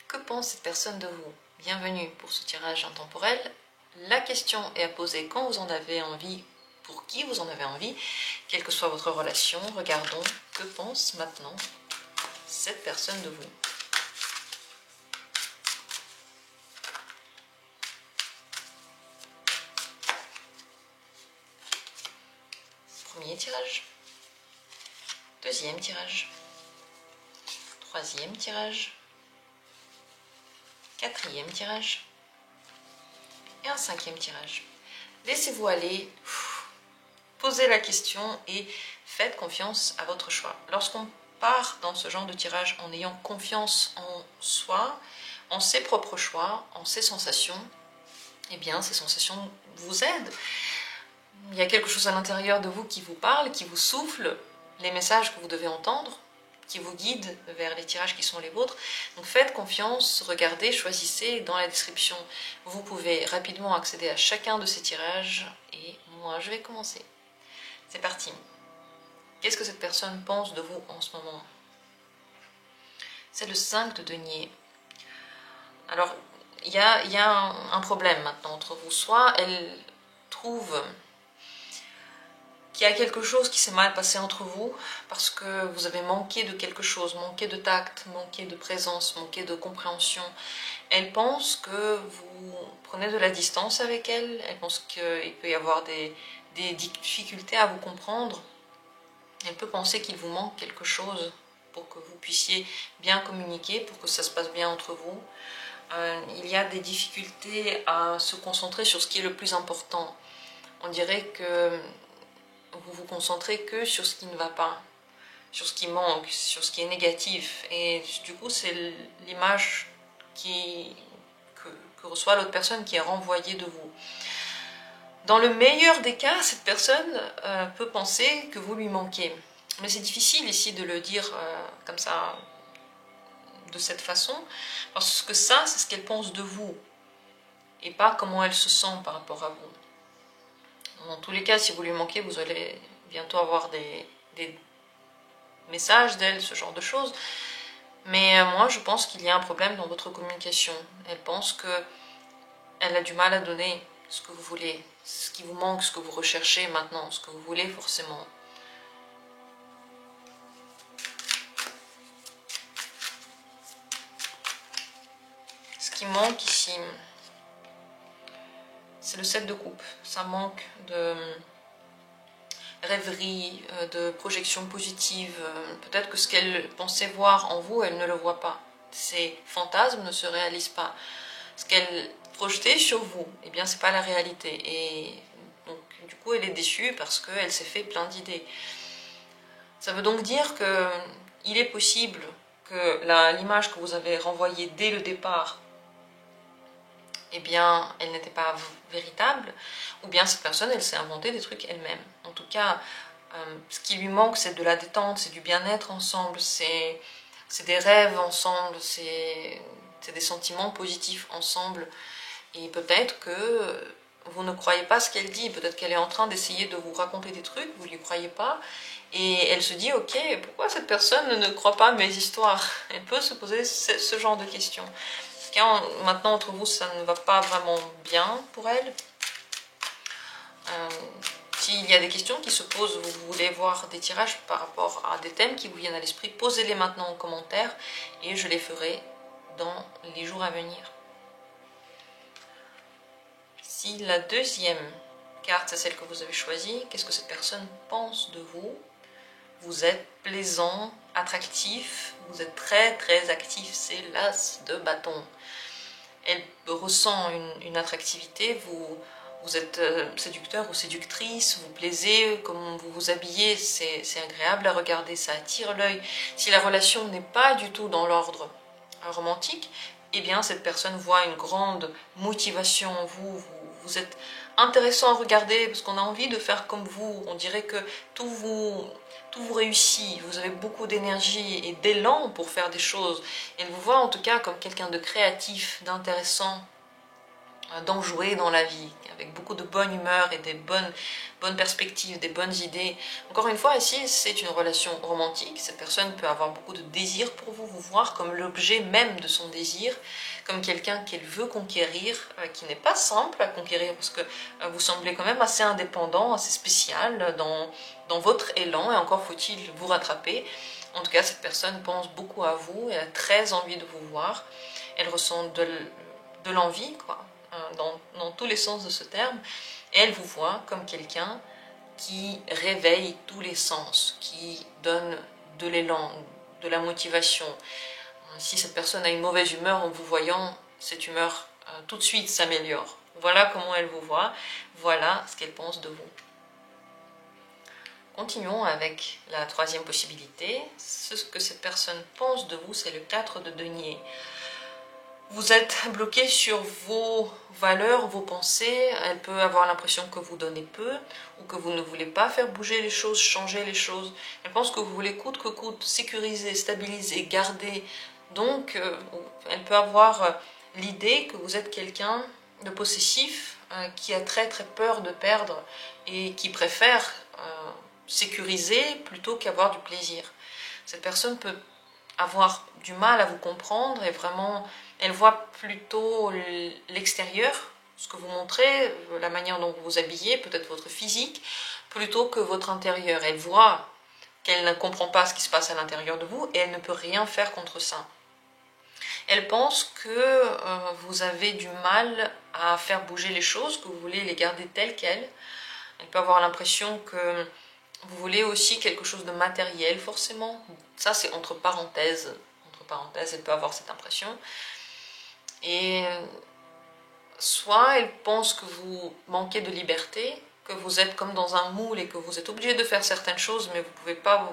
Que pense cette personne de vous? Bienvenue pour ce tirage intemporel. La question est à poser quand vous en avez envie, pour qui vous en avez envie, quelle que soit votre relation. Regardons que pense maintenant cette personne de vous. Premier tirage, deuxième tirage, troisième tirage, quatrième tirage et un cinquième tirage. Laissez-vous aller, posez la question et faites confiance à votre choix. Lorsqu'on part dans ce genre de tirage en ayant confiance en soi, en ses propres choix, en ses sensations, eh bien ces sensations vous aident. Il y a quelque chose à l'intérieur de vous qui vous parle, qui vous souffle les messages que vous devez entendre, qui vous guide vers les tirages qui sont les vôtres. Donc faites confiance, regardez, choisissez. Dans la description, vous pouvez rapidement accéder à chacun de ces tirages. Et moi, je vais commencer. C'est parti. Qu'est-ce que cette personne pense de vous en ce moment? C'est le 5 de denier. Alors, il y a un problème maintenant entre vous. Soit elle trouve qu'il y a quelque chose qui s'est mal passé entre vous parce que vous avez manqué de quelque chose, manqué de tact, manqué de présence, manqué de compréhension. Elle pense que vous prenez de la distance avec elle, elle pense qu'il peut y avoir des difficultés à vous comprendre. Elle peut penser qu'il vous manque quelque chose pour que vous puissiez bien communiquer, pour que ça se passe bien entre vous. Il y a des difficultés à se concentrer sur ce qui est le plus important. On dirait que vous vous concentrez que sur ce qui ne va pas, sur ce qui manque, sur ce qui est négatif. Et du coup, c'est l'image que reçoit l'autre personne qui est renvoyée de vous. Dans le meilleur des cas, cette personne peut penser que vous lui manquez. Mais c'est difficile ici de le dire comme ça, de cette façon, parce que ça, c'est ce qu'elle pense de vous, et pas comment elle se sent par rapport à vous. Dans tous les cas, si vous lui manquez, vous allez bientôt avoir des messages d'elle, ce genre de choses. Mais moi, je pense qu'il y a un problème dans votre communication. Elle pense qu'elle a du mal à donner ce que vous voulez, ce qui vous manque, ce que vous recherchez maintenant, ce que vous voulez forcément. Ce qui manque ici, c'est le 7 de coupe. Ça manque de rêverie, de projection positive. Peut-être que ce qu'elle pensait voir en vous, elle ne le voit pas. Ces fantasmes ne se réalisent pas. Ce qu'elle projetait sur vous, eh bien, c'est pas la réalité. Et donc, du coup, elle est déçue parce qu'elle s'est fait plein d'idées. Ça veut donc dire qu'il est possible que l'image que vous avez renvoyée dès le départ, eh bien, elle n'était pas véritable, ou bien cette personne, elle s'est inventée des trucs elle-même. En tout cas, ce qui lui manque, c'est de la détente, c'est du bien-être ensemble, c'est des rêves ensemble, c'est des sentiments positifs ensemble. Et peut-être que vous ne croyez pas ce qu'elle dit, peut-être qu'elle est en train d'essayer de vous raconter des trucs, vous ne lui croyez pas, et elle se dit, ok, pourquoi cette personne ne croit pas mes histoires? Elle peut se poser ce genre de questions. Maintenant, entre vous, ça ne va pas vraiment bien pour elle. S'il y a des questions qui se posent, vous voulez voir des tirages par rapport à des thèmes qui vous viennent à l'esprit, posez-les maintenant en commentaire et je les ferai dans les jours à venir. Si la deuxième carte, c'est celle que vous avez choisie, qu'est-ce que cette personne pense de vous? Vous êtes plaisant, attractif, vous êtes très très actif, c'est l'as de bâton. Elle ressent une attractivité, vous êtes séducteur ou séductrice, vous plaisez, comme vous vous habillez, c'est agréable à regarder, ça attire l'œil. Si la relation n'est pas du tout dans l'ordre romantique, eh bien cette personne voit une grande motivation en vous, vous êtes intéressant à regarder parce qu'on a envie de faire comme vous, on dirait que tout vous réussit, vous avez beaucoup d'énergie et d'élan pour faire des choses. Elle vous voit en tout cas comme quelqu'un de créatif, d'intéressant, d'en jouer dans la vie, avec beaucoup de bonne humeur et des bonnes perspectives, des bonnes idées. Encore une fois, ici, c'est une relation romantique. Cette personne peut avoir beaucoup de désir pour vous, vous voir comme l'objet même de son désir, comme quelqu'un qu'elle veut conquérir, qui n'est pas simple à conquérir, parce que vous semblez quand même assez indépendant, assez spécial dans votre élan, et encore faut-il vous rattraper. En tout cas, cette personne pense beaucoup à vous, elle a très envie de vous voir, elle ressent de l'envie, quoi. Dans tous les sens de ce terme, et elle vous voit comme quelqu'un qui réveille tous les sens, qui donne de l'élan, de la motivation. Si cette personne a une mauvaise humeur en vous voyant, cette humeur tout de suite s'améliore. Voilà comment elle vous voit, voilà ce qu'elle pense de vous. Continuons avec la troisième possibilité. Ce que cette personne pense de vous, c'est le 4 de denier. Vous êtes bloqué sur vos valeurs, vos pensées. Elle peut avoir l'impression que vous donnez peu ou que vous ne voulez pas faire bouger les choses, changer les choses. Elle pense que vous voulez coûte que coûte sécuriser, stabiliser, garder. Donc, elle peut avoir l'idée que vous êtes quelqu'un de possessif qui a très très peur de perdre et qui préfère sécuriser plutôt qu'avoir du plaisir. Cette personne peut avoir du mal à vous comprendre et vraiment, elle voit plutôt l'extérieur, ce que vous montrez, la manière dont vous vous habillez, peut-être votre physique, plutôt que votre intérieur. Elle voit qu'elle ne comprend pas ce qui se passe à l'intérieur de vous et elle ne peut rien faire contre ça. Elle pense que vous avez du mal à faire bouger les choses, que vous voulez les garder telles quelles. Elle peut avoir l'impression que vous voulez aussi quelque chose de matériel, forcément. Ça, c'est entre parenthèses. Entre parenthèses, elle peut avoir cette impression. Et soit elle pense que vous manquez de liberté, que vous êtes comme dans un moule et que vous êtes obligé de faire certaines choses, mais vous ne pouvez pas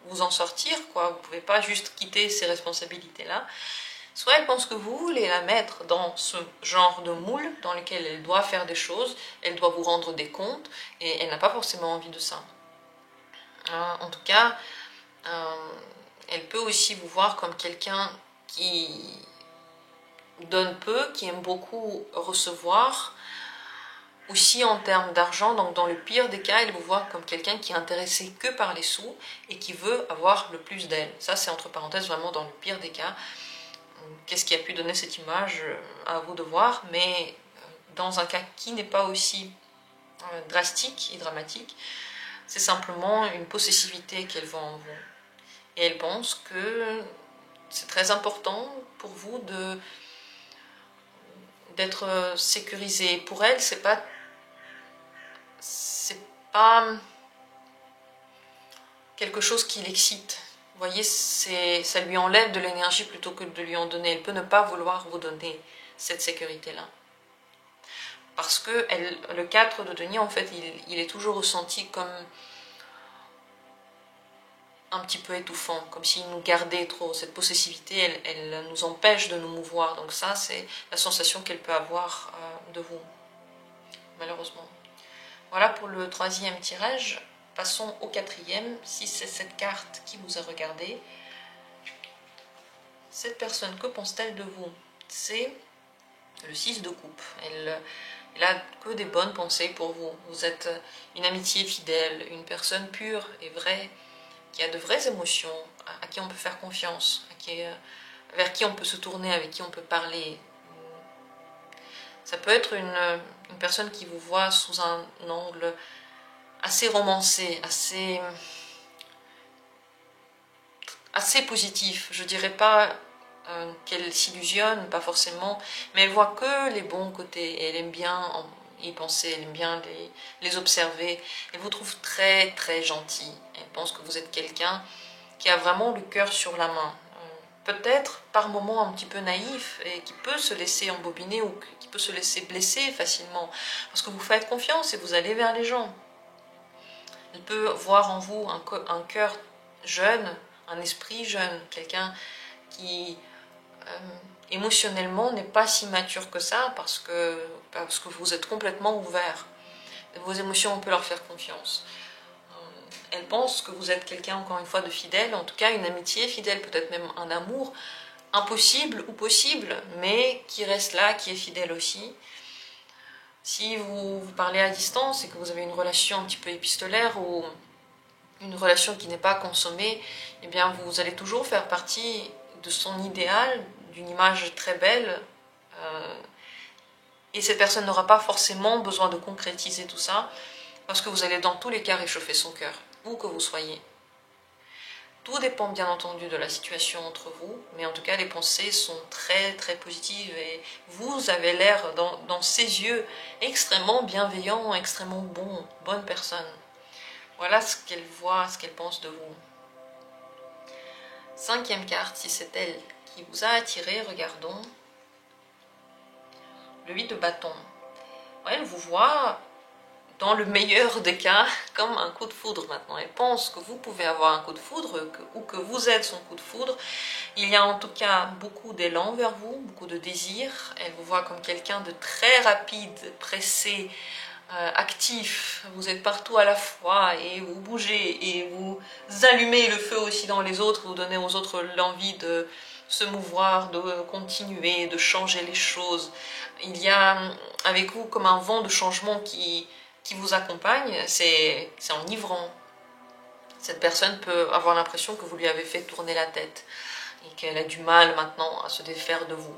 vous en sortir, quoi. Vous ne pouvez pas juste quitter ces responsabilités-là. Soit elle pense que vous voulez la mettre dans ce genre de moule dans lequel elle doit faire des choses, elle doit vous rendre des comptes, et elle n'a pas forcément envie de ça. En tout cas, elle peut aussi vous voir comme quelqu'un qui donne peu, qui aime beaucoup recevoir, aussi en termes d'argent. Donc dans le pire des cas, elle vous voit comme quelqu'un qui est intéressé que par les sous et qui veut avoir le plus d'elle. Ça, c'est entre parenthèses vraiment dans le pire des cas. Qu'est-ce qui a pu donner cette image à vous de voir, mais dans un cas qui n'est pas aussi drastique et dramatique, c'est simplement une possessivité qu'elle voit en vous. Et elle pense que c'est très important pour vous d'être sécurisé. Pour elle, c'est pas quelque chose qui l'excite. Vous voyez, ça lui enlève de l'énergie plutôt que de lui en donner. Elle peut ne pas vouloir vous donner cette sécurité-là. Parce que le 4 de denier, en fait, il est toujours ressenti comme un petit peu étouffant, comme s'il nous gardait trop. Cette possessivité, elle nous empêche de nous mouvoir. Donc ça, c'est la sensation qu'elle peut avoir de vous, malheureusement. Voilà pour le troisième tirage. Passons au quatrième. Si c'est cette carte qui vous a regardé, cette personne, que pense-t-elle de vous? C'est le 6 de coupe. Elle a que des bonnes pensées pour vous. Vous êtes une amitié fidèle, une personne pure et vraie, qui a de vraies émotions, à qui on peut faire confiance, vers qui on peut se tourner, avec qui on peut parler. Ça peut être une personne qui vous voit sous un angle assez romancé, assez positif. Je dirais pas qu'elle s'illusionne, pas forcément, mais elle voit que les bons côtés, et elle aime bien y penser, elle aime bien les observer. Elle vous trouve très très gentil. Elle pense que vous êtes quelqu'un qui a vraiment le cœur sur la main. Peut-être par moments un petit peu naïf et qui peut se laisser embobiner ou qui peut se laisser blesser facilement, parce que vous faites confiance et vous allez vers les gens. Elle peut voir en vous un cœur jeune, un esprit jeune, quelqu'un qui émotionnellement n'est pas si mature que ça, parce que vous êtes complètement ouvert. Vos émotions, on peut leur faire confiance. Elle pense que vous êtes quelqu'un, encore une fois, de fidèle, en tout cas une amitié fidèle, peut-être même un amour impossible ou possible, mais qui reste là, qui est fidèle aussi. Si vous parlez à distance et que vous avez une relation un petit peu épistolaire ou une relation qui n'est pas consommée, eh bien vous allez toujours faire partie de son idéal, d'une image très belle, et cette personne n'aura pas forcément besoin de concrétiser tout ça, parce que vous allez dans tous les cas réchauffer son cœur, où que vous soyez. Tout dépend bien entendu de la situation entre vous, mais en tout cas les pensées sont très très positives et vous avez l'air dans ses yeux extrêmement bienveillant, extrêmement bonne personne. Voilà ce qu'elle voit, ce qu'elle pense de vous. Cinquième carte, si c'est elle qui vous a attiré, regardons. Le 8 de bâton. Ouais, elle vous voit, dans le meilleur des cas, comme un coup de foudre maintenant. Elle pense que vous pouvez avoir un coup de foudre ou que vous êtes son coup de foudre. Il y a en tout cas beaucoup d'élan vers vous, beaucoup de désir. Elle vous voit comme quelqu'un de très rapide, pressé, actif. Vous êtes partout à la fois et vous bougez et vous allumez le feu aussi dans les autres. Vous donnez aux autres l'envie de se mouvoir, de continuer, de changer les choses. Il y a avec vous comme un vent de changement qui vous accompagne, c'est enivrant. Cette personne peut avoir l'impression que vous lui avez fait tourner la tête et qu'elle a du mal maintenant à se défaire de vous.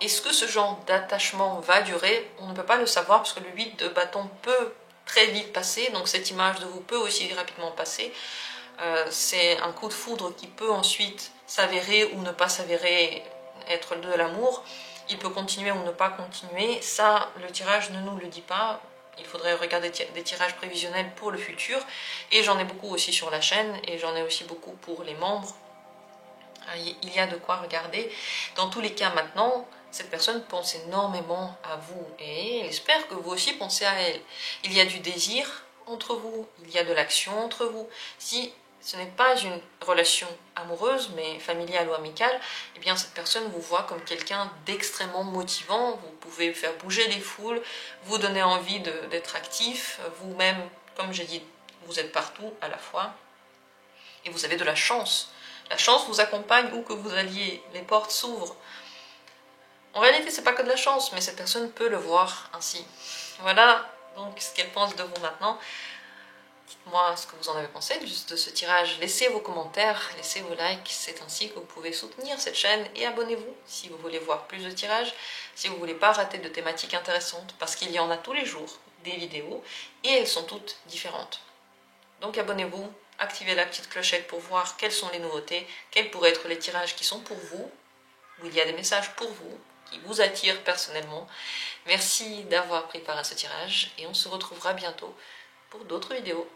Est-ce que ce genre d'attachement va durer? On ne peut pas le savoir parce que le 8 de bâton peut très vite passer, donc cette image de vous peut aussi rapidement passer. C'est un coup de foudre qui peut ensuite s'avérer ou ne pas s'avérer être de l'amour. Il peut continuer ou ne pas continuer. Ça, le tirage ne nous le dit pas. Il faudrait regarder des tirages prévisionnels pour le futur. Et j'en ai beaucoup aussi sur la chaîne. Et j'en ai aussi beaucoup pour les membres. Il y a de quoi regarder. Dans tous les cas maintenant, cette personne pense énormément à vous. Et elle espère que vous aussi pensez à elle. Il y a du désir entre vous. Il y a de l'action entre vous. Si ce n'est pas une relation amoureuse, mais familiale ou amicale, eh bien cette personne vous voit comme quelqu'un d'extrêmement motivant. Vous pouvez faire bouger les foules, vous donner envie d'être actif. Vous-même, comme j'ai dit, vous êtes partout à la fois. Et vous avez de la chance. La chance vous accompagne où que vous alliez. Les portes s'ouvrent. En réalité, c'est pas que de la chance, mais cette personne peut le voir ainsi. Voilà donc ce qu'elle pense de vous maintenant. Dites-moi ce que vous en avez pensé de ce tirage. Laissez vos commentaires, laissez vos likes. C'est ainsi que vous pouvez soutenir cette chaîne. Et abonnez-vous si vous voulez voir plus de tirages, si vous ne voulez pas rater de thématiques intéressantes, parce qu'il y en a tous les jours des vidéos, et elles sont toutes différentes. Donc abonnez-vous, activez la petite clochette pour voir quelles sont les nouveautés, quels pourraient être les tirages qui sont pour vous, où il y a des messages pour vous, qui vous attirent personnellement. Merci d'avoir pris part à ce tirage, et on se retrouvera bientôt pour d'autres vidéos.